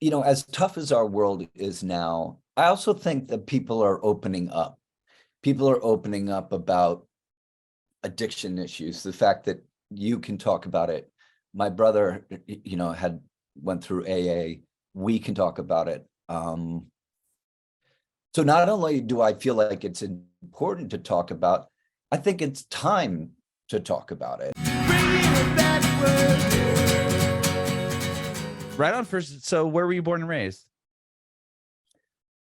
as tough as our world is now, I also think that people are opening up. People are opening up about addiction issues, the fact that you can talk about it. My brother, had went through AA. We can talk about it. So not only do I feel like it's important to talk about, I think it's time to talk about it. Right on first. So where were you born and raised?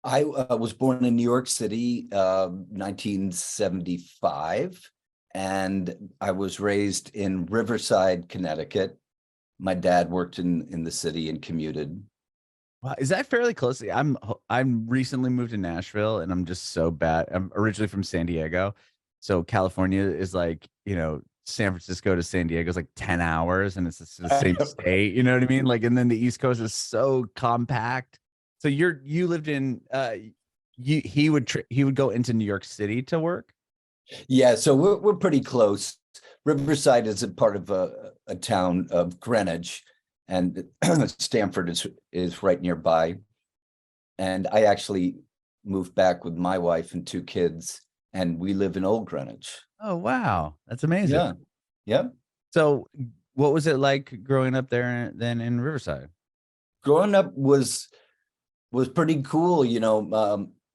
I was born in New York City, 1975, and I was raised in Riverside, Connecticut. My dad worked in the city and commuted. Wow, is that fairly close? I'm recently moved to Nashville, and I'm just so bad. I'm originally from San Diego, so California is like San Francisco to San Diego is like 10 hours, and it's the same state. You know what I mean? Like, and then the East Coast is so compact. So you lived in he would go into New York City to work. Yeah, so we're pretty close. Riverside is a part of a town of Greenwich, and Stamford is right nearby. And I actually moved back with my wife and two kids, and we live in Old Greenwich. Oh, wow. That's amazing. Yeah. Yeah. So what was it like growing up there then in Riverside? Growing up was pretty cool.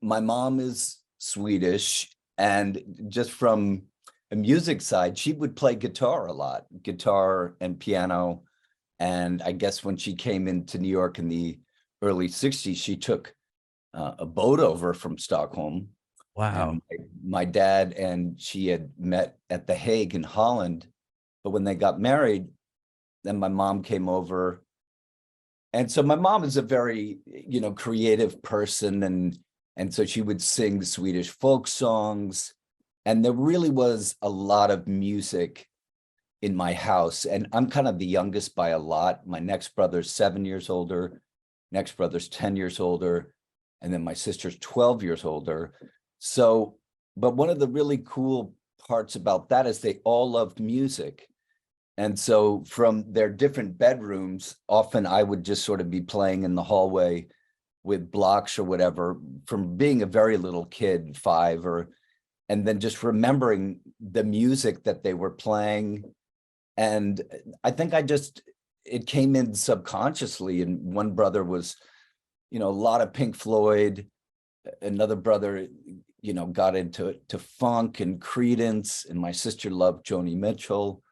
My mom is Swedish, and just from a music side, she would play guitar a lot, guitar and piano. And I guess when she came into New York in the early 60s, she took a boat over from Stockholm. Wow. And my dad and she had met at The Hague in Holland. But when they got married, then my mom came over. And so my mom is a very, creative person. And so she would sing Swedish folk songs. And there really was a lot of music in my house. And I'm kind of the youngest by a lot. My next brother's 7 years older. Next brother's 10 years older. And then my sister's 12 years older. So, but one of the really cool parts about that is they all loved music. And so from their different bedrooms, often I would just sort of be playing in the hallway with blocks or whatever from being a very little kid, and then just remembering the music that they were playing. And I think it came in subconsciously. And one brother was, a lot of Pink Floyd. Another brother, got into funk and Creedence, and my sister loved Joni Mitchell.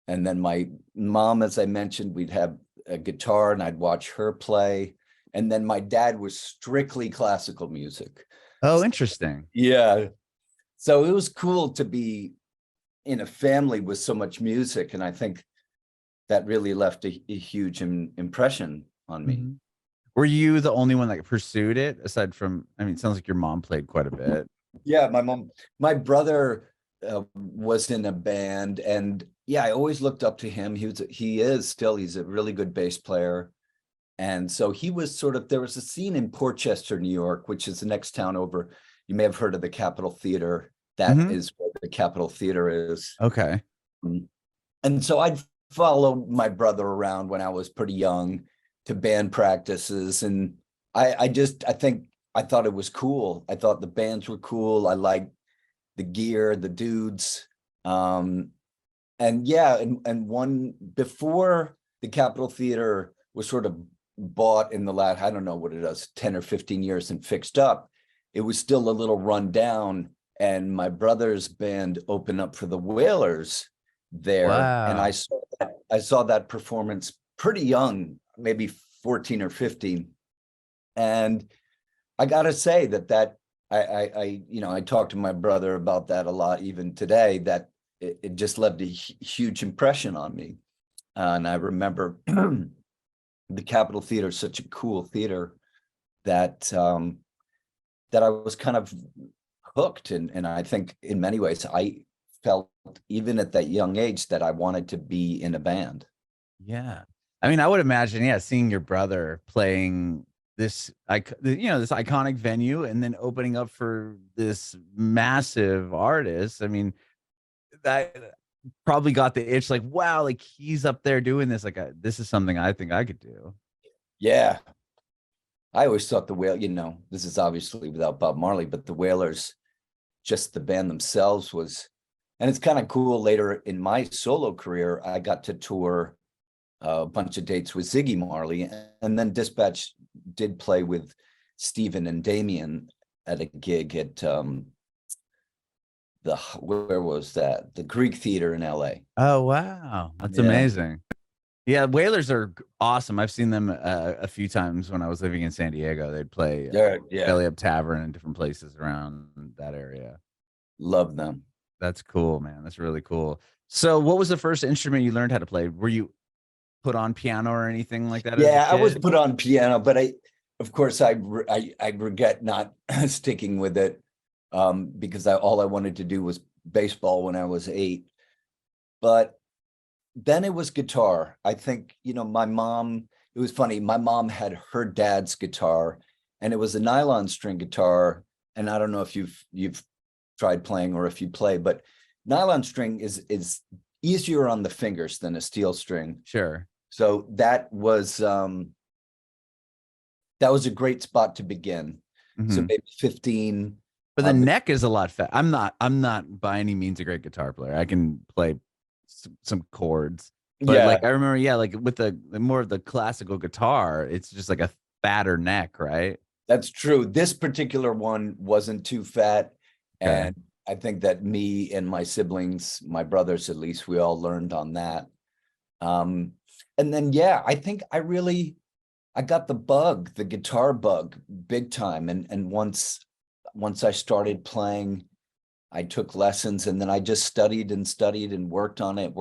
And then my mom, as I mentioned, we'd have a guitar and I'd watch her play. And then my dad was strictly classical music. Oh, interesting. Yeah. So it was cool to be in a family with so much music. And I think that really left a huge impression on me. Mm-hmm. Were you the only one that pursued it aside from, it sounds like your mom played quite a bit. Yeah, my brother was in a band, and yeah, I always looked up to him. He's a really good bass player. And so he was there was a scene in Portchester, New York, which is the next town over. You may have heard of the Capitol Theater. That is where the Capitol Theater is. Okay. And so I'd follow my brother around when I was pretty young to band practices. And I thought it was cool. I thought the bands were cool. I liked the gear, the dudes. And one before the Capitol Theater was sort of bought in the last, I don't know what it is, 10 or 15 years and fixed up, it was still a little run down. And my brother's band opened up for the Wailers there. Wow. And I saw that performance pretty young, maybe 14 or 15. And I gotta say that I talked to my brother about that a lot, even today, that it just left a huge impression on me. And I remember the Capitol Theater is such a cool theater that I was kind of hooked. And I think in many ways, I felt even at that young age that I wanted to be in a band. Yeah. I would imagine, seeing your brother playing this iconic venue and then opening up for this massive artist. That probably got the itch, like, wow, like he's up there doing this. Like, this is something I think I could do. Yeah. I always thought the Whale, this is obviously without Bob Marley, but the Wailers, just the band themselves was, and it's kind of cool. Later in my solo career, I got to tour a bunch of dates with Ziggy Marley, and then Dispatch did play with Stephen and Damien at a gig at where was that? The Greek Theater in LA. Oh, wow. That's amazing. Yeah, Whalers are awesome. I've seen them a few times when I was living in San Diego. They'd play Belly Up Tavern in different places around that area. Love them. That's cool, man. That's really cool. So what was the first instrument you learned how to play? Were you put on piano or anything like that? Yeah, I was put on piano, but of course, I regret not sticking with it because all I wanted to do was baseball when I was 8. But then it was guitar. I think, my mom, it was funny. My mom had her dad's guitar, and it was a nylon string guitar. And I don't know if you've tried playing or if you play, but nylon string is easier on the fingers than a steel string. Sure. So that was a great spot to begin. Mm-hmm. So maybe 15. But the neck is a lot fat. I'm not by any means a great guitar player. I can play some chords, but like I remember, like with the more of the classical guitar, it's just like a fatter neck, right? That's true. This particular one wasn't too fat, and I think that me and my siblings, my brothers at least, we all learned on that. And then I think I got the guitar bug big time, and once I started playing, I took lessons, and then I just studied and worked on it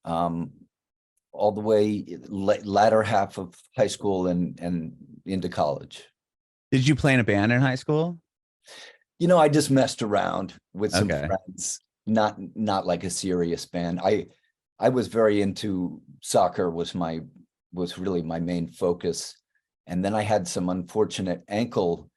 all the way latter half of high school and into college. Did you play in a band in high school? I just messed around with some friends, not like a serious band. I was very into soccer, was really my main focus. And then I had some unfortunate ankle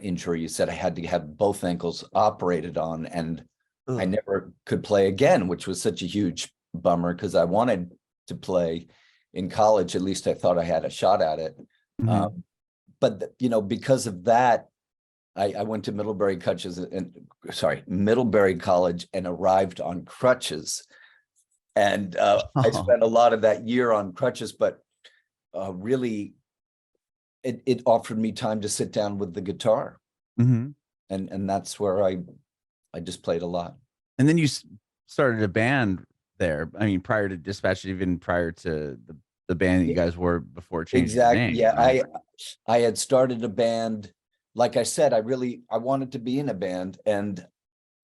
injuries that I had to have both ankles operated on, and I never could play again, which was such a huge bummer because I wanted to play in college. At least I thought I had a shot at it. Mm-hmm. But because of that, I went to Middlebury College and arrived on crutches, and I spent a lot of that year on crutches, but really it offered me time to sit down with the guitar. Mm-hmm. And that's where I just played a lot. And then you started a band there. I mean, prior to Dispatch, even prior to the band that you guys were before changing the name. Yeah, right? I had started a band. Like I said, I wanted to be in a band, and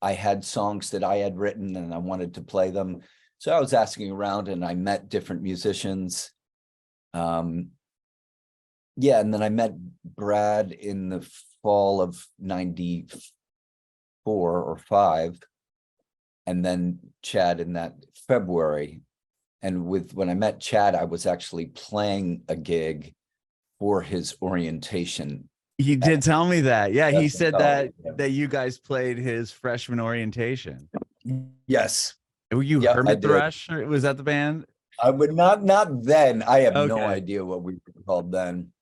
I had songs that I had written and I wanted to play them. So I was asking around, and I met different musicians. And then I met Brad in the fall of 94 or 5, and then Chad in that February. And when I met Chad, I was actually playing a gig for his orientation. He did tell me that. Yeah, he said that you guys played his freshman orientation. Yes. Were you Hermit Thrush? Or was that the band? I would not then. I have no idea what we were called then.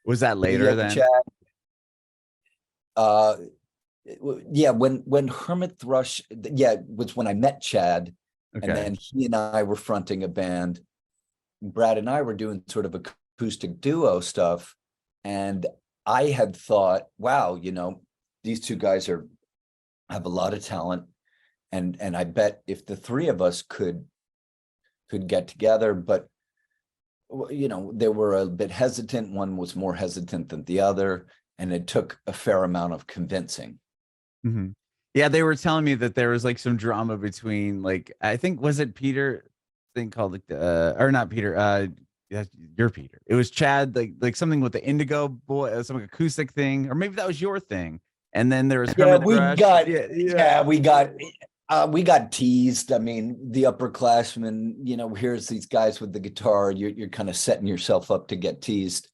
Was that later then? Chad, when Hermit Thrush, was when I met Chad, and then he and I were fronting a band. Brad and I were doing sort of acoustic duo stuff, and I had thought, wow, these two guys have a lot of talent, and I bet if the three of us could get together, but they were a bit hesitant. One was more hesitant than the other, and it took a fair amount of convincing. Mm-hmm. Yeah, they were telling me that there was like some drama between, like, I think, was it Peter thing called or not Peter, you're Peter. It was Chad, like something with the Indigo Boy, some acoustic thing, or maybe that was your thing. And then there was we got teased. I mean, the upperclassmen, here's these guys with the guitar. You're kind of setting yourself up to get teased.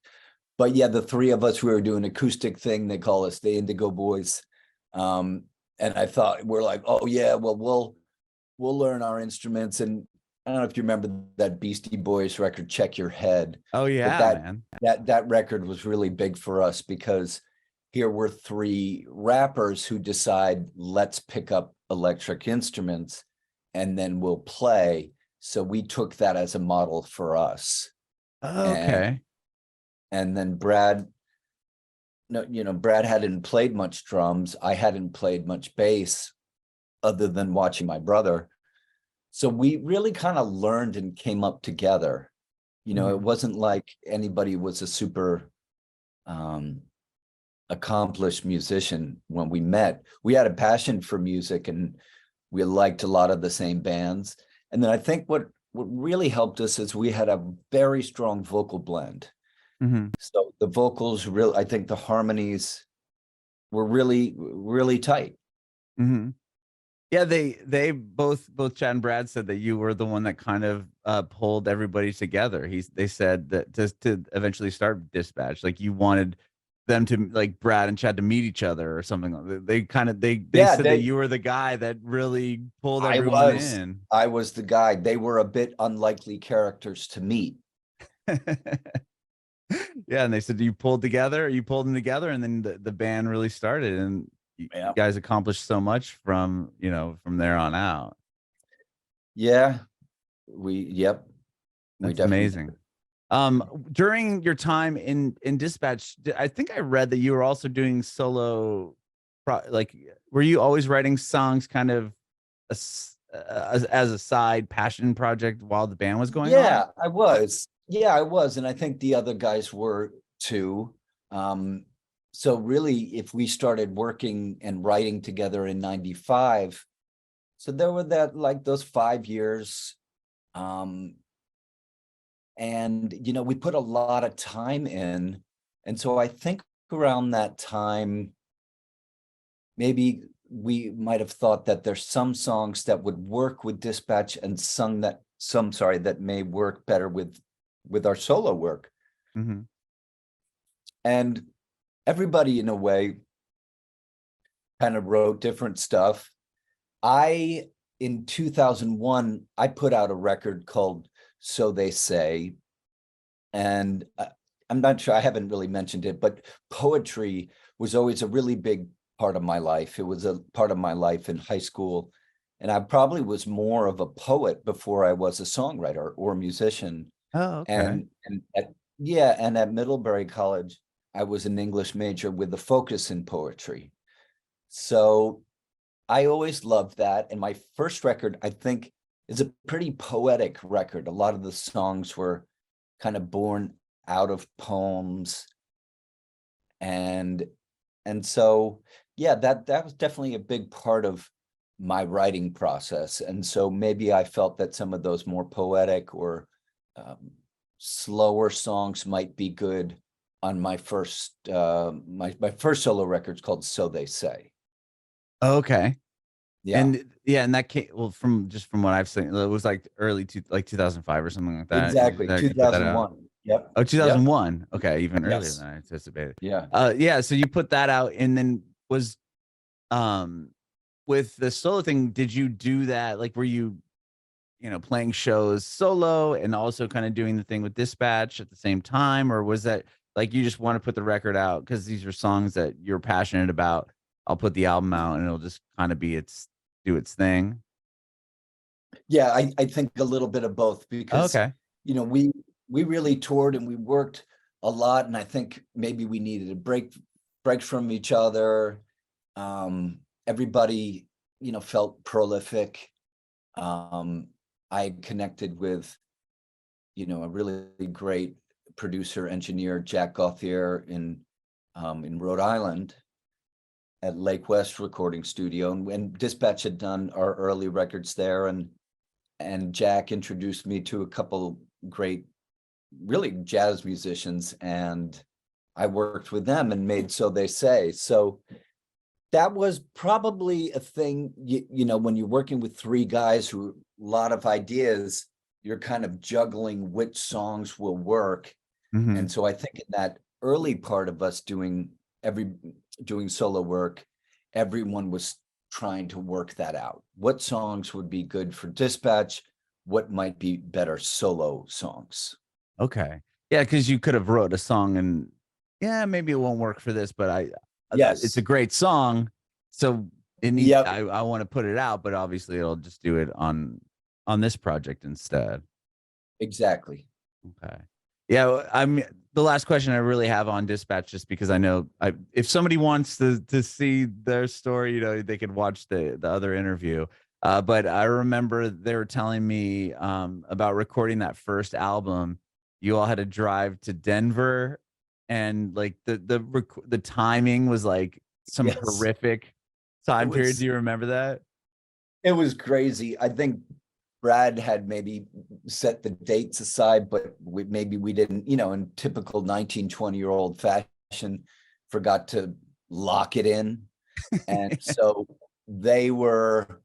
But the three of us, we were doing acoustic thing. They call us the Indigo Boys. And I thought, we're like, oh yeah, well, we'll learn our instruments. And I don't know if you remember that Beastie Boys record, Check Your Head. Oh But yeah, man. that record was really big for us because here were three rappers who decide, let's pick up electric instruments and then we'll play. So we took that as a model for us. Okay. And then Brad, no, Brad hadn't played much drums. I hadn't played much bass other than watching my brother. So we really kind of learned and came up together. It wasn't like anybody was a super accomplished musician when we met. We had a passion for music and we liked a lot of the same bands. And then I think what really helped us is we had a very strong vocal blend. So the vocals really, I think the harmonies were really, really tight. Yeah, they both Chad and Brad said that you were the one that kind of pulled everybody together. They said that to eventually start Dispatch, like you wanted them to, like, Brad and Chad to meet each other or something. They said that you were the guy that really pulled everyone in. I was the guy. They were a bit unlikely characters to meet. Yeah, and they said you pulled them together, and then the band really started, and you guys accomplished so much from there on out. Yeah, That's amazing. During your time in Dispatch, I think I read that you were also doing solo, were you always writing songs kind of as a side passion project while the band was going on? I was. Yeah, I was. And I think the other guys were too. So really, if we started working and writing together in 95, so there were those 5 years. And, we put a lot of time in. And so I think around that time, maybe we might have thought that there's some songs that would work with Dispatch and some that may work better with our solo work. And everybody in a way kind of wrote different stuff. In 2001, I put out a record called So They Say. And I'm not sure, I haven't really mentioned it, but poetry was always a really big part of my life. It was a part of my life in high school. And I probably was more of a poet before I was a songwriter or musician. Oh, okay. And at Middlebury College, I was an English major with a focus in poetry. So I always loved that. And my first record, I think, is a pretty poetic record. A lot of the songs were kind of born out of poems. And so, yeah, that was definitely a big part of my writing process. And so maybe I felt that some of those more poetic or slower songs might be good on my first my first solo record's called So They Say. Okay. Yeah. And that came, well, from what I've seen, it was like early 2005 or something like that. Exactly. 2001. Yep. Oh, 2001. Yep. Okay, even earlier Yes. than I anticipated. Yeah. So you put that out, and then was with the solo thing, did you do that? Like, were you playing shows solo and also kind of doing the thing with Dispatch at the same time? Or was that like you just want to put the record out because these are songs that you're passionate about? I'll put the album out and it'll just kind of do its thing. Yeah, I think a little bit of both because we really toured and we worked a lot, and I think maybe we needed a break from each other. Everybody, felt prolific. I connected with, a really great producer engineer, Jack Gauthier in Rhode Island at Lake West Recording Studio, and Dispatch had done our early records there, and Jack introduced me to a couple great, really jazz musicians, and I worked with them and made So They Say. So that was probably a thing, when you're working with three guys who a lot of ideas, you're kind of juggling which songs will work. And so I think in that early part of us doing solo work, everyone was trying to work that out. What songs would be good for Dispatch? what might be better solo songs. Okay. Yeah, because you could have wrote a song and yeah, maybe it won't work for this, but it's a Yes. great song. So it needs Yep. I want to put it out, but obviously it'll just do it on this project instead. Exactly. Okay. Yeah, I'm the last question I really have on Dispatch, just because I know if somebody wants to see their story, you know, they could watch the other interview. But I remember they were telling me about recording that first album. You all had to drive to Denver, and like the timing was like some Yes. horrific It time period. Do was you remember that? it was crazy. I think Brad had maybe set the dates aside, but maybe we didn't, you know, in typical 19, 20-year-old fashion, forgot to lock it in. And so they were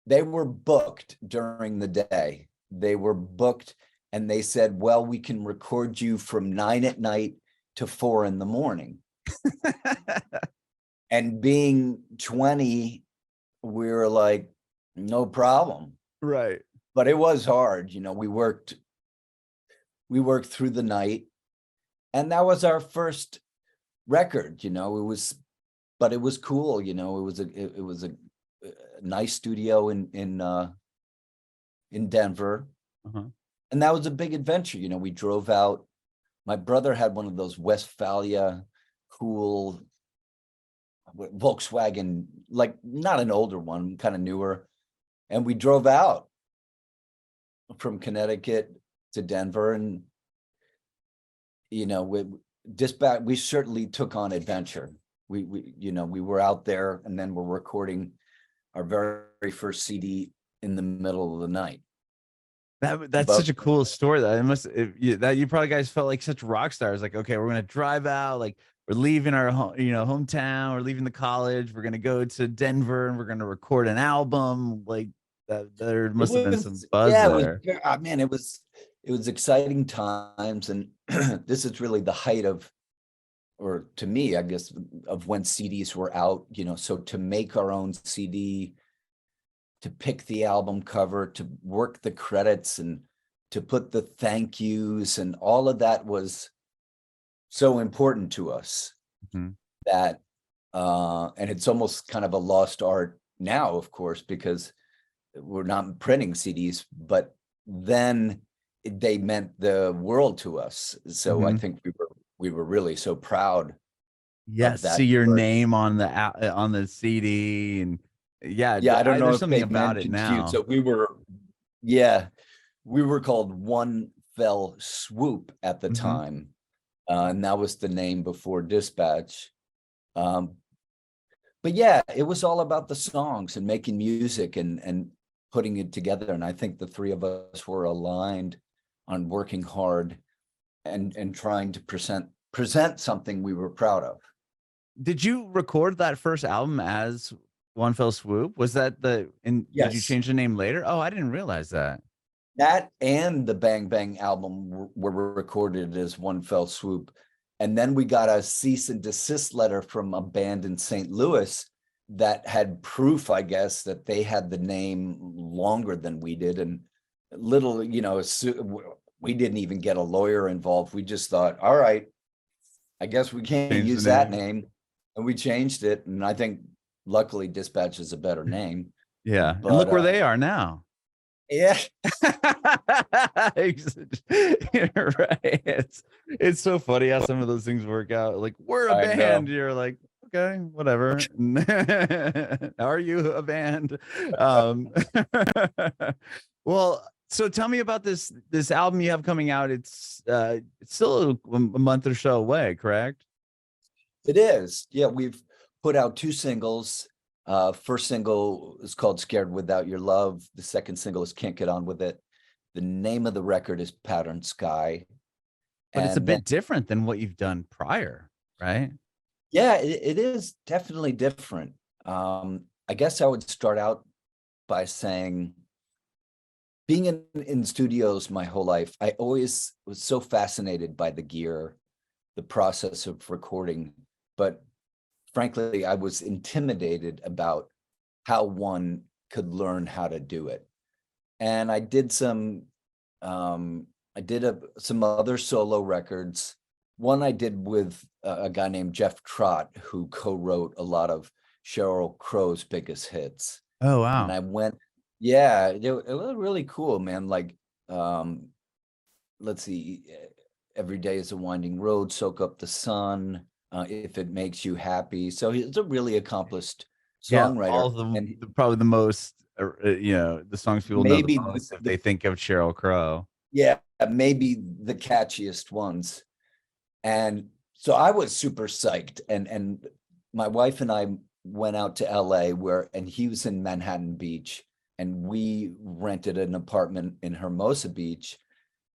booked during the day. They were booked, and they said, well, we can record you from 9 at night to 4 in the morning. And being 20, we were like, no problem. Right. But it was hard. You know, we worked through the night, and that was our first record. You know, but it was cool. You know, it was a nice studio in Denver. Uh-huh. And that was a big adventure. You know, we drove out. My brother had one of those Westphalia cool Volkswagen, like not an older one, kind of newer. And we drove out from Connecticut to Denver, and you know, we certainly took on adventure. We you know, we were out there, and then we're recording our very first CD in the middle of the night. That's But such a cool story. That it must that you probably guys felt like such rock stars. Like, okay, we're gonna drive out, like we're leaving our hometown, we're leaving the college, we're gonna go to Denver and we're gonna record an album. Like that, there it must have been some was, buzz yeah, it was, there. man, it was exciting times, and this is really the height of, or to me, I guess, of when CDs were out. You know, so to make our own CD, to pick the album cover, to work the credits, and to put the thank yous, and all of that was so important to us Mhm. that and it's almost kind of a lost art now, of course, because we're not printing CDs, but then they meant the world to us. So I Mhm. think we were really so proud of Yes, that see your work. name on the CD, and yeah, Yeah, I don't know there's if something they about it mentioned to you. now. So we were called One Fell Swoop at the Mhm. time. And that was the name before Dispatch. Um, but yeah, it was all about the songs and making music and putting it together. And I think the three of us were aligned on working hard and trying to present something we were proud of. Did you record that first album as One Fell Swoop? Was that and did you Yes. change the name later? Oh, I didn't realize that. That and the Bang Bang album were recorded as One Fell Swoop. And then we got a cease and desist letter from a band in St. Louis that had proof, I guess, that they had the name longer than we did. And little, you know, we didn't even get a lawyer involved. We just thought, all right, I guess we can't Change the use that name. name. And we changed it. And I think luckily Dispatch is a better name. Yeah, and But look where they are now. yeah, You're right. It's so funny how some of those things work out. Like, we're a I band. know. You're like, okay, whatever. Are you a band? Well, so tell me about this album you have coming out. It's still a month or so away, correct? It is. Yeah, we've put out 2 singles. First single is called Scared Without Your Love. The second single is Can't Get On With It. The name of the record is Pattern Sky. But it's a And then, bit different than what you've done prior, right? yeah, it is definitely different. I guess I would start out by saying, being in studios my whole life, I always was so fascinated by the gear, the process of recording, but frankly, I was intimidated about how one could learn how to do it. And I did some some other solo records. One I did with a guy named Jeff Trott, who co-wrote a lot of Sheryl Crow's biggest hits. Oh, And wow. I went, yeah, it was really cool, man. Like, let's see, Every Day is a Winding Road, Soak Up the Sun, If It Makes You Happy. So he's a really accomplished Yeah, all songwriter. of them, And probably the most, the songs people know the maybe most if they think of Sheryl Crow. yeah, maybe the catchiest ones. And so I was super psyched. And my wife and I went out to LA and he was in Manhattan Beach, and we rented an apartment in Hermosa Beach.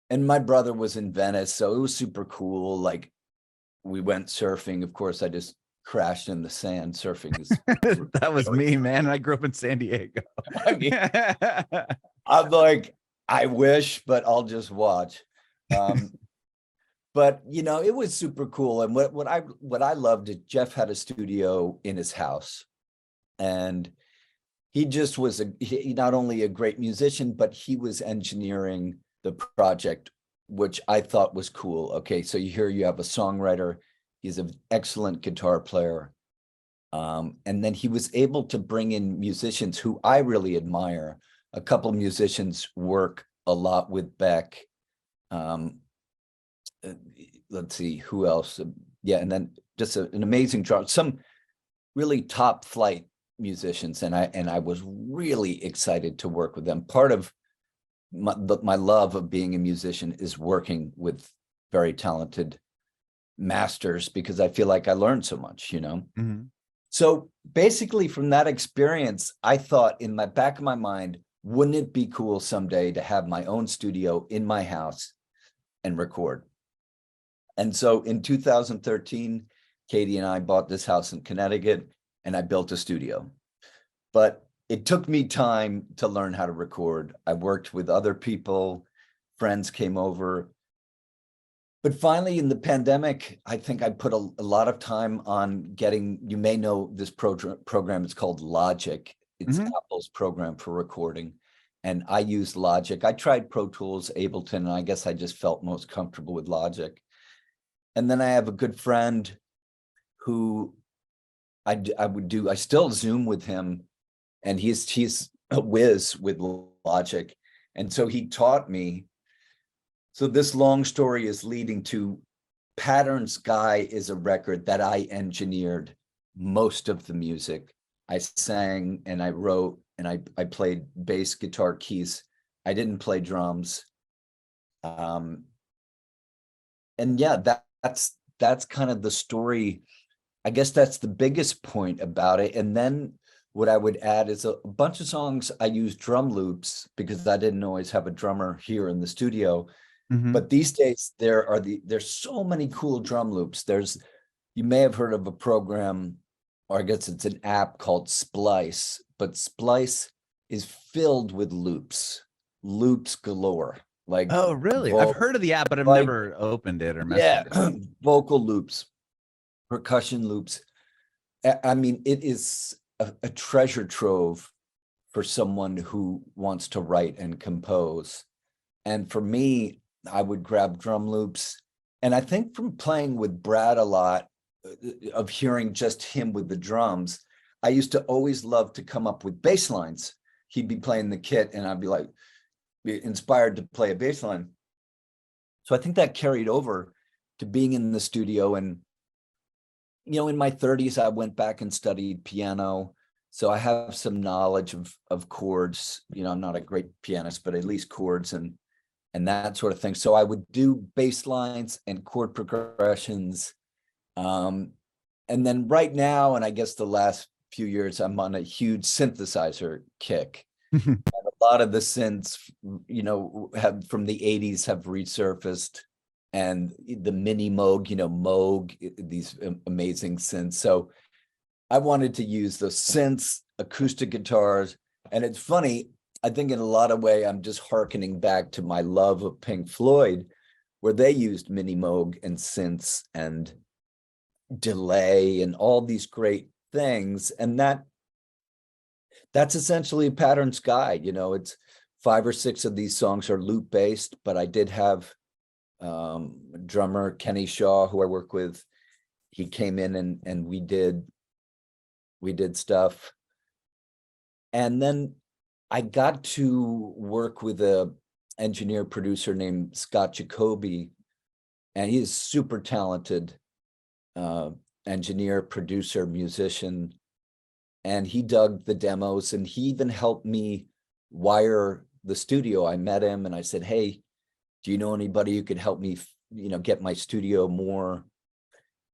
And my brother was in Venice, so it was super cool. Like, we went surfing. Of course, I just crashed in the sand. Surfing is That was me, man. I grew up in San Diego. I mean, I'm like, I wish, but I'll just watch. But it was super cool. And what I loved is Jeff had a studio in his house, and he just was not only a great musician, but he was engineering the project, which I thought was cool. Okay, so you have a songwriter, he's an excellent guitar player. And then he was able to bring in musicians who I really admire. A couple of musicians work a lot with Beck. Let's see who else. Yeah, and then just an amazing drum. Some really top flight musicians, and I was really excited to work with them. Part of my love of being a musician is working with very talented masters, because I feel like I learned so much. Mhm. So basically, from that experience, I thought in my back of my mind, wouldn't it be cool someday to have my own studio in my house and record? And so in 2013, Katie and I bought this house in Connecticut, and I built a studio. But it took me time to learn how to record. I worked with other people, friends came over. But finally, in the pandemic, I think I put a lot of time on you may know this program, it's called Logic. It's Mhm. Apple's program for recording. And I used Logic. I tried Pro Tools, Ableton, and I guess I just felt most comfortable with Logic. And then I have a good friend who I still Zoom with him, and he's a whiz with Logic. And so he taught me. So this long story is leading to Pattern Sky is a record that I engineered most of the music. I sang and I wrote and I played bass guitar keys. I didn't play drums. And yeah, that's kind of the story. I guess that's the biggest point about it. And then what I would add is a bunch of songs I use drum loops, because I didn't always have a drummer here in the studio. Mhm. But these days there's so many cool drum loops. You may have heard of a program, or I guess it's an app called Splice, but Splice is filled with loops galore. Like Oh, really? I've heard of the app, but I've like never opened it or messed yeah, with it. vocal loops, percussion loops. I mean, it is a treasure trove for someone who wants to write and compose. And for me, I would grab drum loops. And I think from playing with Brad a lot, of hearing just him with the drums, I used to always love to come up with bass lines. He'd be playing the kit and I'd be inspired to play a bass line. So I think that carried over to being in the studio. And, in my 30s, I went back and studied piano. So I have some knowledge of chords. I'm not a great pianist, but at least chords and that sort of thing. So I would do bass lines and chord progressions. And then right now, and I guess the last few years, I'm on a huge synthesizer kick. A lot of the synths, have from the 80s have resurfaced, and the mini Moog, Moog, these amazing synths. So I wanted to use the synths, acoustic guitars, and it's funny, I think in a lot of way, I'm just hearkening back to my love of Pink Floyd, where they used mini Moog and synths and delay and all these great things. And that's essentially Pattern Sky. It's 5 or 6 of these songs are loop based, but I did have drummer Kenny Shaw, who I work with. He came in and we did stuff. And then I got to work with a engineer producer named Scott Jacoby, and he's super talented engineer, producer, musician. And he dug the demos, and he even helped me wire the studio. I met him and I said, hey, do you know anybody who could help me, get my studio more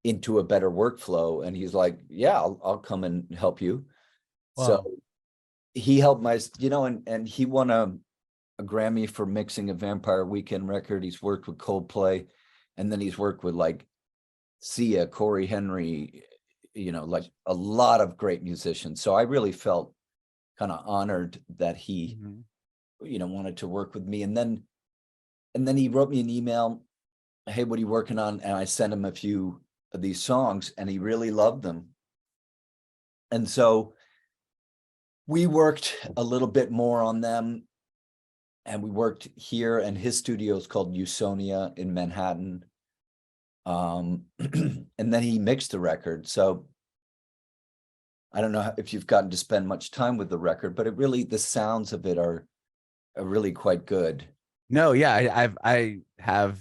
into a better workflow? And he's like, yeah, I'll come and help you. Wow. So he helped my, and he won a Grammy for mixing a Vampire Weekend record. He's worked with Coldplay, and then he's worked with like Sia, Corey Henry, like a lot of great musicians. So I really felt kind of honored that he, wanted to work with me. And then he wrote me an email, hey, what are you working on? And I sent him a few of these songs, and he really loved them. And so we worked a little bit more on them, and we worked here, and his studio is called Usonia in Manhattan. And then he mixed the record. So I don't know if you've gotten to spend much time with the record, but the sounds of it are really quite good. No, yeah, I have.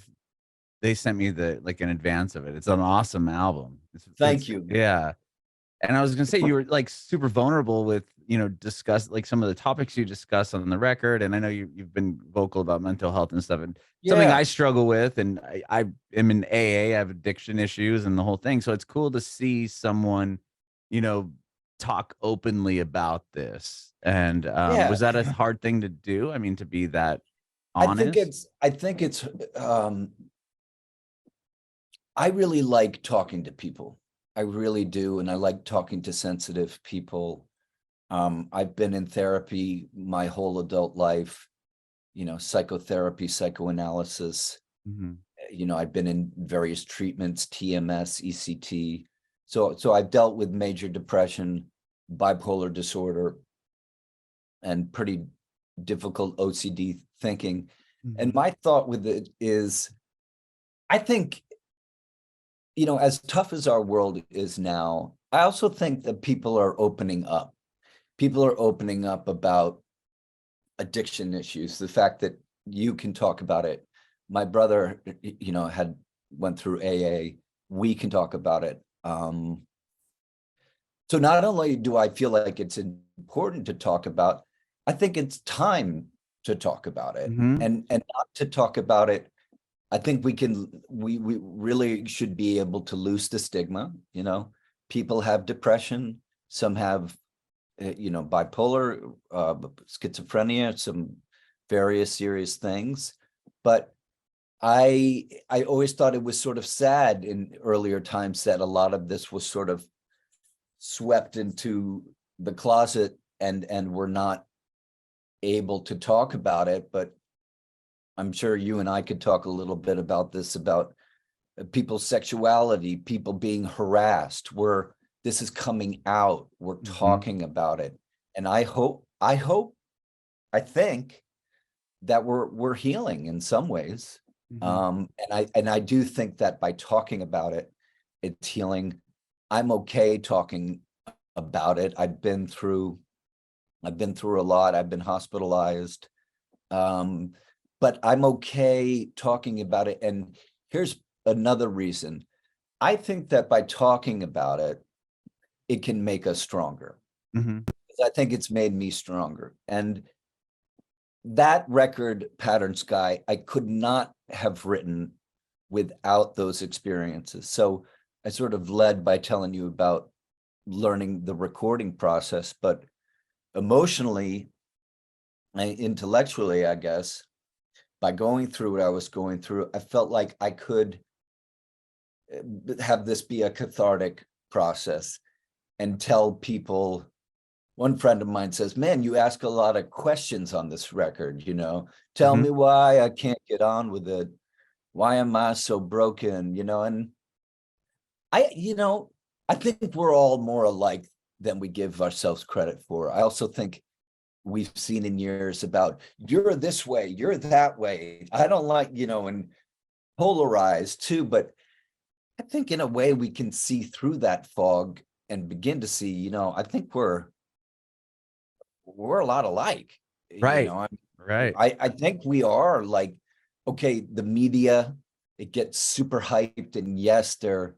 They sent me an advance of it. It's an awesome album. Thank you. Yeah. And I was gonna say, you were like super vulnerable with, discuss like some of the topics you discuss on the record. And I know you've been vocal about mental health and stuff, and something I struggle with. And I am in AA, I have addiction issues and the whole thing. So it's cool to see someone, talk openly about this. And was that a hard thing to do? I mean, to be that honest? I think it's I really like talking to people. I really do. And I like talking to sensitive people. I've been in therapy my whole adult life, psychotherapy, psychoanalysis. I've been in various treatments, TMS, ECT. So I've dealt with major depression, bipolar disorder, and pretty difficult OCD thinking. And my thought with it is, I think, as tough as our world is now, I also think that people are opening up. People are opening up about addiction issues, the fact that you can talk about it. My brother, went through AA. We can talk about it. So not only do I feel like it's important to talk about, I think it's time to talk about it, and not to talk about it. I think we really should be able to lose the stigma. People have depression, some have, bipolar, schizophrenia, some various serious things. But I always thought it was sort of sad in earlier times that a lot of this was sort of swept into the closet, and we're not able to talk about it. But I'm sure you and I could talk a little bit about this, about people's sexuality, people being harassed, where this is coming out, we're talking about it. And I think that we're healing in some ways. And I do think that by talking about it, it's healing. I'm okay talking about it. I've been through a lot. I've been hospitalized. But I'm okay talking about it. And here's another reason. I think that by talking about it, it can make us stronger. I think it's made me stronger. And that record, Pattern Sky, I could not have written without those experiences. So I sort of led by telling you about learning the recording process, but emotionally, intellectually, I guess, by going through what I was going through, I felt like I could have this be a cathartic process and tell people. One friend of mine says, man, you ask a lot of questions on this record, tell me why I can't get on with it. Why am I so broken? And I think we're all more alike than we give ourselves credit for. I also think we've seen in years about you're this way, you're that way. I don't like, and polarized too, but I think in a way we can see through that fog and begin to see, I think we're a lot alike. Right. Right. I think we are like, okay, the media, it gets super hyped, and yes, there are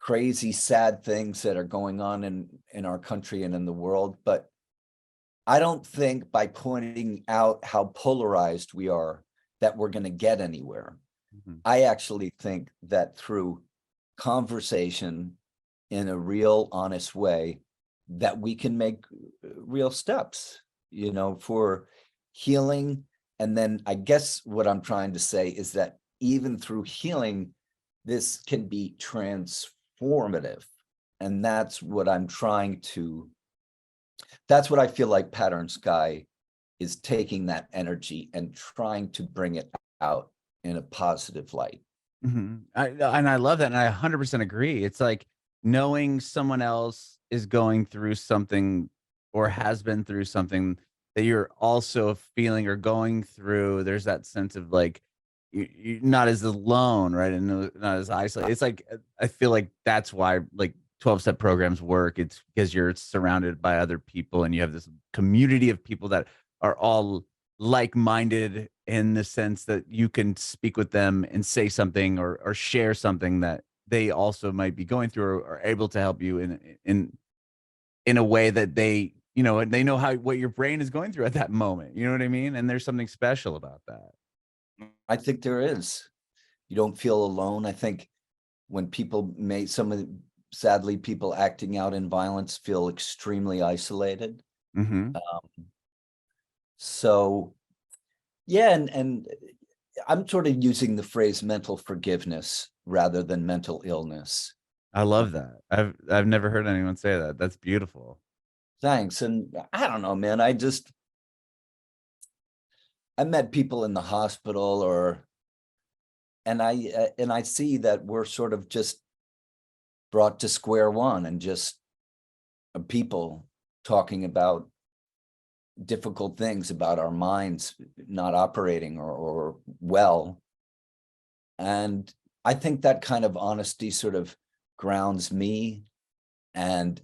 crazy, sad things that are going on in our country and in the world, but I don't think by pointing out how polarized we are that we're going to get anywhere. Mhm. I actually think that through conversation in a real, honest way, that we can make real steps, for healing. And then I guess what I'm trying to say is that even through healing, this can be transformative. And that's what I'm trying to, that's what I feel like Pattern Sky is taking that energy and trying to bring it out in a positive light. Mhm. And I love that, and I 100% agree. It's like knowing someone else is going through something or has been through something that you're also feeling or going through. There's that sense of like you're not as alone, right? And not as isolated. It's like I feel like that's why like 12-step programs work. It's because you're surrounded by other people and you have this community of people that are all like-minded in the sense that you can speak with them and say something or share something that they also might be going through or able to help you in a way that they, and they know how what your brain is going through at that moment. You know what I mean? And there's something special about that. I think there is. You don't feel alone. I think when people sadly, people acting out in violence feel extremely isolated. Mhm. So yeah, and I'm sort of using the phrase mental forgiveness rather than mental illness. I love that. I've never heard anyone say that. That's beautiful. Thanks. And I don't know, man. I met people in the hospital and I see that we're sort of just brought to square one and just people talking about difficult things about our minds not operating or well. And I think that kind of honesty sort of grounds me. And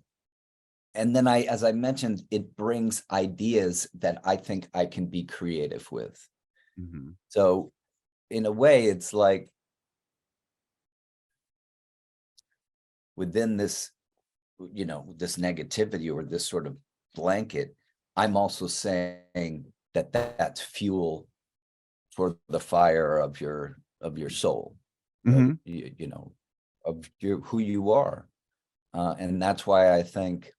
then as I mentioned, it brings ideas that I think I can be creative with. Mhm. So in a way, it's like within this, this negativity or this sort of blanket, I'm also saying that that's fuel for the fire of your soul, Mhm. of who you are. And that's why I think,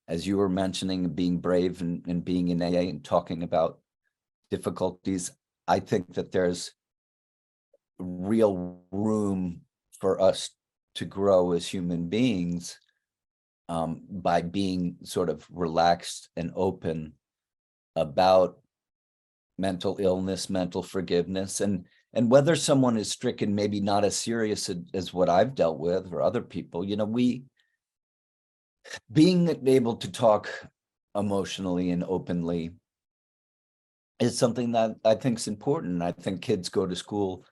as you were mentioning, being brave and being in AA and talking about difficulties, I think that there's real room for us to grow as human beings, by being sort of relaxed and open about mental illness, mental forgiveness, and whether someone is stricken, maybe not as serious as what I've dealt with or other people, we being able to talk emotionally and openly is something that I think is important. I think kids go to school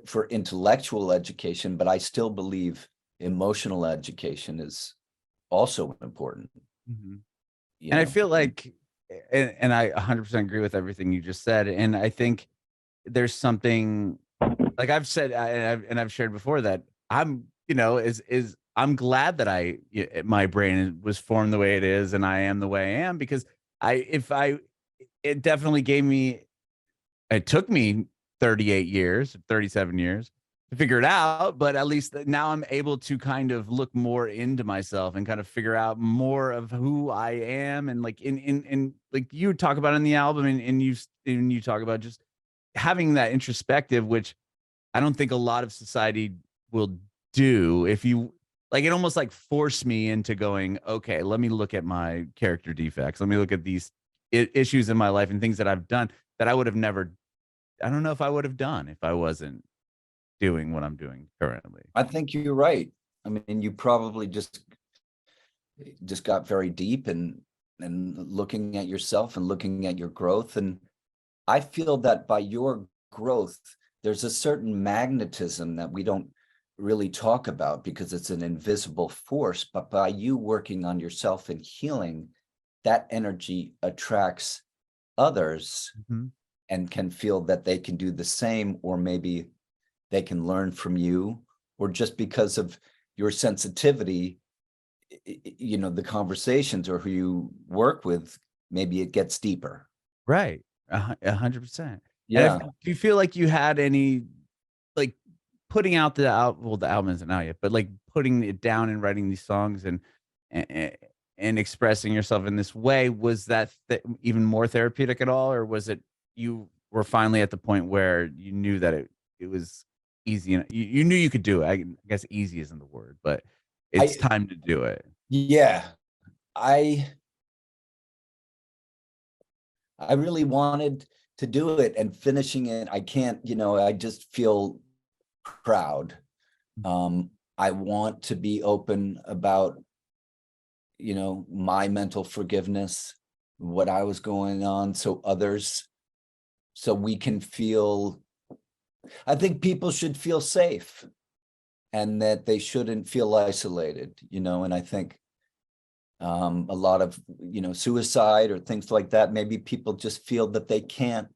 for intellectual education, but I still believe emotional education is also important. Mhm. You And I know, feel like and I 100% agree with everything you just said, and I think there's something like I've said, and I've shared before that I'm, is I'm glad that my brain was formed the way it is, and I am the way I am because it definitely gave me, it took me 38 years, 37 years to figure it out, but at least now I'm able to kind of look more into myself and kind of figure out more of who I am. And like in like you talk about in the album and you talk about just having that introspective, which I don't think a lot of society will do. If you like, it almost like forced me into going, okay, let me look at my character defects. Let me look at these issues in my life and things that I've done that I would have never, I don't know if I would have done if I wasn't doing what I'm doing currently. I think you're right. I mean, you probably just got very deep and looking at yourself and looking at your growth. And I feel that by your growth, there's a certain magnetism that we don't really talk about because it's an invisible force, but by you working on yourself and healing, that energy attracts others and can feel that they can do the same, or maybe they can learn from you, or just because of your sensitivity, you know, the conversations or who you work with, maybe it gets deeper. Right. 100%. Yeah. And do you feel like you had any, like, putting out the well, the album isn't out yet, but like putting it down and writing these songs and, and expressing yourself in this way, was that even more therapeutic at all, or was it you were finally at the point where you knew that it was easy and you knew you could do it? I guess easy isn't the word, but it's time to do it. Yeah, I really wanted to do it, and finishing it, I can't, you know, I just feel proud. I want to be open about, you know, my mental forgiveness, what I was going on, so others, so we can feel, I think people should feel safe and that they shouldn't feel isolated, you know, and I think a lot of, you know, suicide or things like that, maybe people just feel that they can't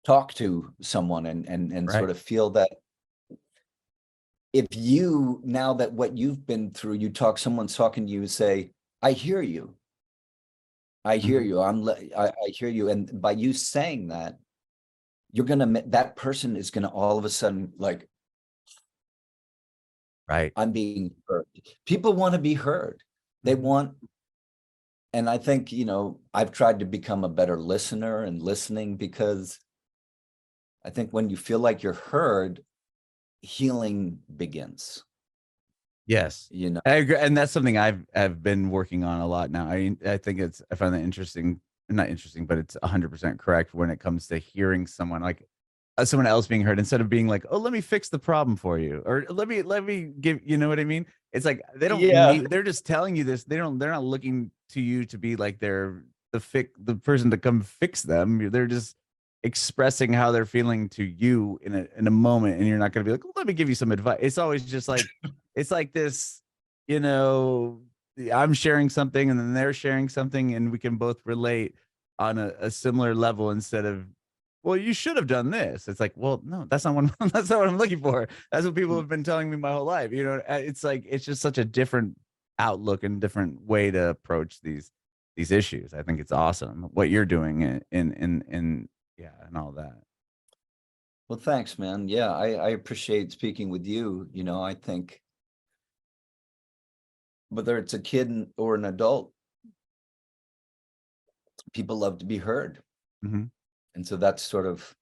talk to someone and sort Right. of feel that if you, now that what you've been through, you talk, someone's talking to you, say, I hear you. I hear you. I hear you. And by you saying that, you're gonna, that person is gonna all of a sudden, like, Right. I'm being heard. People want to be heard. They want, and I think, you know, I've tried to become a better listener and listening, because I think when you feel like you're heard, healing begins, Yes. you know? I agree, and that's something I've been working on a lot now. I think I find that interesting, not interesting, but it's 100% correct when it comes to hearing someone, like, someone else being heard, instead of being like, "Oh, let me fix the problem for you," or let me give, you know what I mean? It's like they don't Yeah. need, they're just telling you this. They're not looking to you to be like they're the person to come fix them. They're just expressing how they're feeling to you in a moment, and you're not going to be like, "Let me give you some advice." It's always just like, it's like this, you know, I'm sharing something and then they're sharing something, and we can both relate on a similar level, instead of, well, you should have done this. It's like, well, no, that's not what that's not what I'm looking for. That's what people have been telling me my whole life. You know, it's like, it's just such a different outlook and different way to approach these issues. I think it's awesome what you're doing in yeah, and all that. Well, thanks, man. Yeah, I appreciate speaking with you. You know, I think whether it's a kid or an adult, people love to be heard. Mhm. And so that's sort of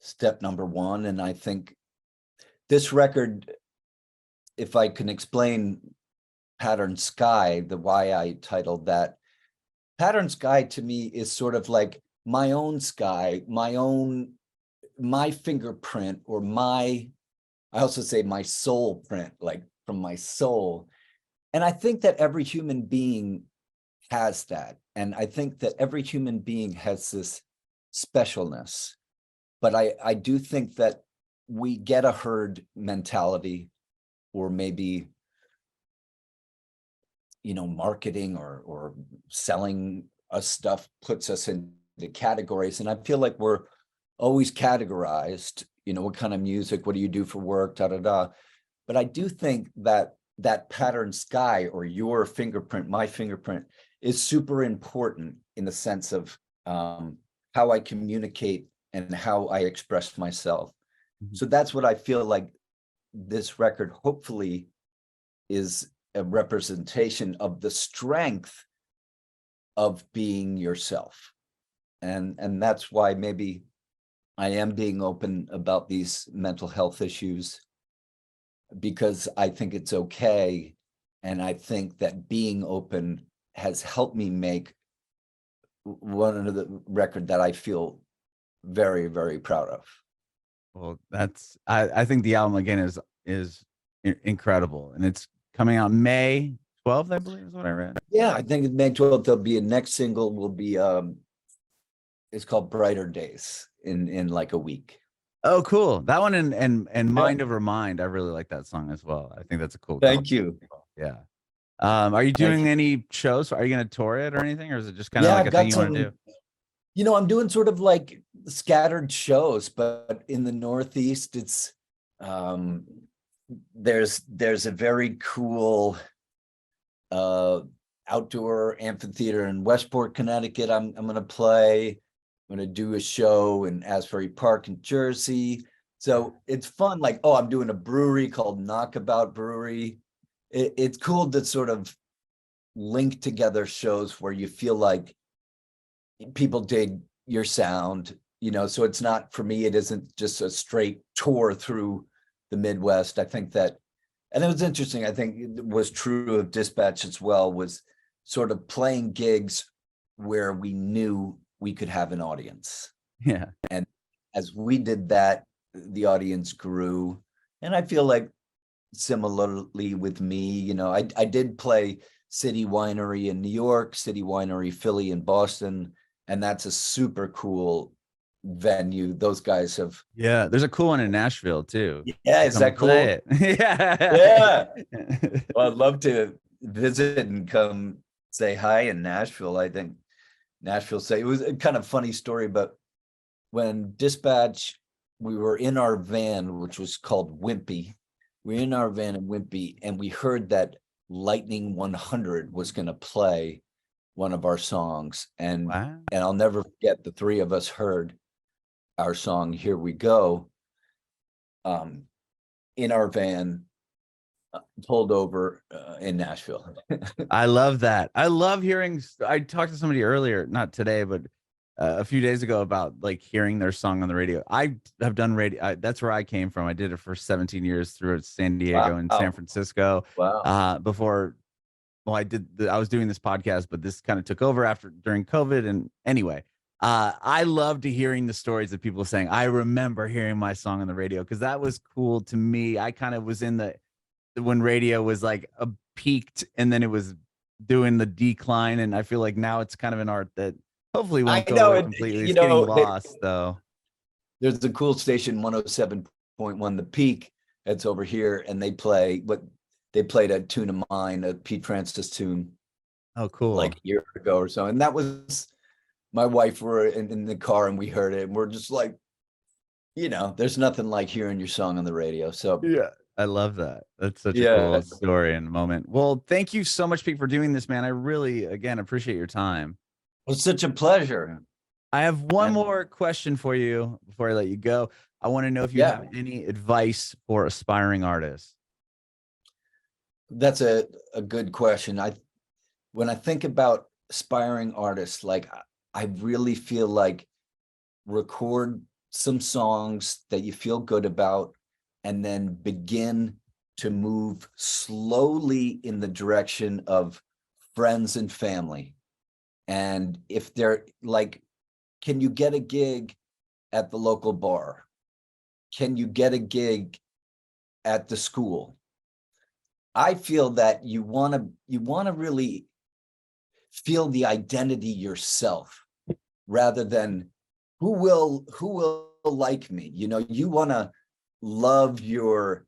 step number one. And I think this record, if I can explain Pattern Sky, the why I titled that, Pattern Sky to me is sort of like my own sky, my fingerprint, or I also say my soul print, like from my soul. And I think that every human being has that. And I think that every human being has this specialness. But I do think that we get a herd mentality, or maybe, you know, marketing or selling us stuff puts us into categories. And I feel like we're always categorized, you know, what kind of music, what do you do for work, da da da. But I do think that that Pattern Sky, or your fingerprint, my fingerprint, is super important in the sense of how I communicate and how I express myself. Mhm. So that's what I feel like this record hopefully is a representation of the strength of being yourself. And that's why maybe I am being open about these mental health issues, because I think it's okay. And I think that being open has helped me make one of the record that I feel very, very proud of. Well, I think the album again is incredible, and it's coming out May 12th, I believe is what I read. Yeah, I think May 12th, there'll be a next single will be, it's called Brighter Days in like a week. Oh, cool. That one and Mind Over Mind. I really like that song as well. I think that's a cool. Thank you. Yeah. Are you doing any shows? Are you going to tour it or anything? Or is it just kind of like a thing you want to do? You know, I'm doing sort of like scattered shows, but in the Northeast, it's, there's a very cool, outdoor amphitheater in Westport, Connecticut. I'm going to play. I'm going to do a show in Asbury Park in Jersey. So it's fun. Like, oh, I'm doing a brewery called Knockabout Brewery. It's cool to sort of link together shows where you feel like people dig your sound, you know, so it's not, for me, it isn't just a straight tour through the Midwest. I think that, and it was interesting, I think it was true of Dispatch as well, was sort of playing gigs where we knew we could have an audience. Yeah. And as we did that, the audience grew. And I feel like similarly with me, you know, I did play City Winery in New York, City Winery Philly in Boston, and that's a super cool venue. Those guys have. Yeah, there's a cool one in Nashville too. Yeah, is that cool? Yeah. Yeah. Well, I'd love to visit and come say hi in Nashville. I think Nashville it was a kind of funny story, but when Dispatch, we were in our van, which was called Wimpy. We were in our van in Wimpy, and we heard that Lightning 100 was going to play one of our songs, and Wow. and I'll never forget, the three of us heard our song Here We Go in our van, pulled over in Nashville. I love that. I love hearing. I talked to somebody earlier, not today, but a few days ago, about like hearing their song on the radio. I have done radio. That's where I came from. I did it for 17 years through San Diego and San Francisco. Wow. Before, well, I was doing this podcast, but this kind of took over during COVID. And anyway, I loved hearing the stories of people saying, I remember hearing my song on the radio, because that was cool to me. I kind of was in when radio was like peaked, and then it was doing the decline. And I feel like now it's kind of an art that hopefully won't go away completely. It's getting lost though. There's a cool station, 107.1 The Peak, that's over here, and they played a tune of mine, a Pete Francis tune. Oh, cool. Like a year ago or so. And that was, my wife were in the car and we heard it, and we're just like, you know, there's nothing like hearing your song on the radio. So yeah, I love that. That's such a cool story and moment. Well, thank you so much, Pete, for doing this, man. I really, again, appreciate your time. Well, it's such a pleasure. I have one more question for you before I let you go. I want to know if you have any advice for aspiring artists. That's a good question. When I think about aspiring artists, like, I really feel like record some songs that you feel good about, and then begin to move slowly in the direction of friends and family. And if they're like, can you get a gig at the local bar? Can you get a gig at the school? I feel that you want to really feel the identity yourself, rather than who will like me. You know, you want to love your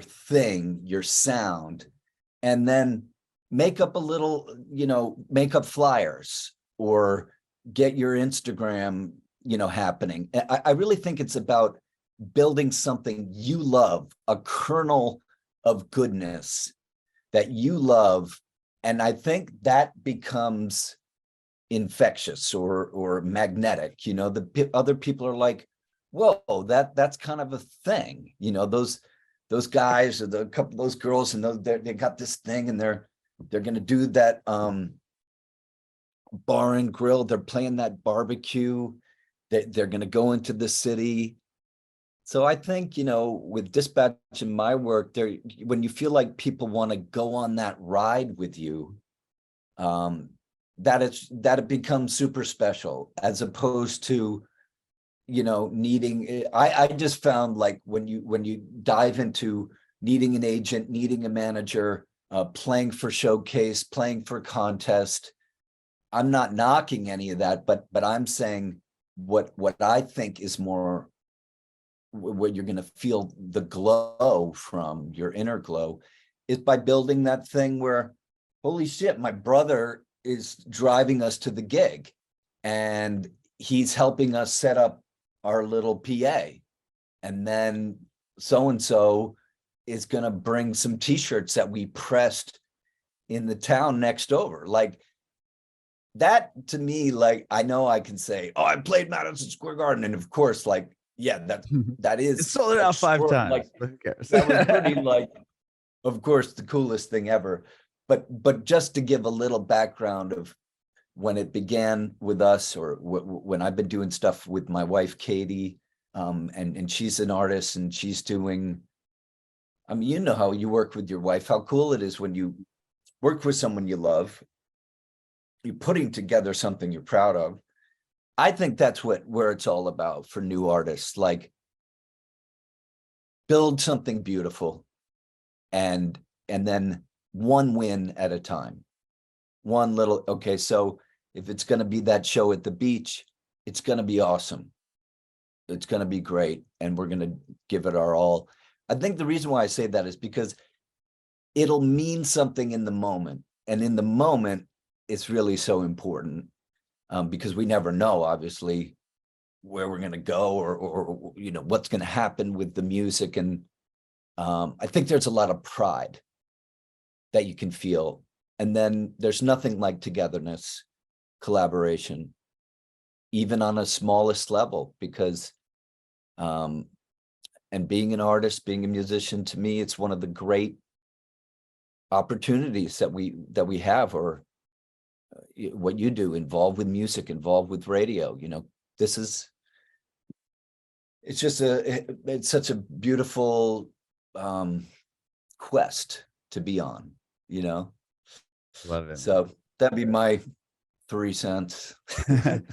thing, your sound, and then make up a little, you know, make up flyers or get your Instagram, you know, happening. I really think it's about building something you love, a kernel of goodness that you love. And I think that becomes infectious or magnetic. You know, the other people are like, whoa, that's kind of a thing. You know, those guys or a couple of those girls, and they got this thing, and they're going to do that bar and grill. They're playing that barbecue. They're going to go into the city. So I think, you know, with Dispatch and my work, when you feel like people want to go on that ride with you, that it becomes super special, as opposed to, you know, needing. I just found, like, when you dive into needing an agent, needing a manager, playing for showcase, playing for contest. I'm not knocking any of that, but I'm saying what I think is more what you're going to feel the glow from, your inner glow, is by building that thing where, holy shit, my brother is driving us to the gig and he's helping us set up our little PA. And then so-and-so is going to bring some t-shirts that we pressed in the town next over. Like that to me, like, I know I can say, oh, I played Madison Square Garden. And of course, like, yeah, that is It sold it out 5 times. like, Who cares? that was pretty like, of course, the coolest thing ever. But just to give a little background of when it began with us, or when I've been doing stuff with my wife, Katie, and she's an artist and she's doing, I mean, you know how you work with your wife, how cool it is when you work with someone you love, you're putting together something you're proud of. I think that's where it's all about for new artists, like build something beautiful and then one win at a time. One little, okay, so if it's going to be that show at the beach, it's going to be awesome. It's going to be great. And we're going to give it our all. I think the reason why I say that is because it'll mean something in the moment. And in the moment, it's really so important because we never know, obviously, where we're going to go or you know, what's going to happen with the music. And I think there's a lot of pride that you can feel. And then there's nothing like togetherness, collaboration, even on a smallest level, because and being an artist, being a musician, to me, it's one of the great opportunities that we have, or what you do, involved with music, involved with radio. You know, it's just it's such a beautiful quest to be on, you know. Love it. So that'd be my 3 cents. Bringin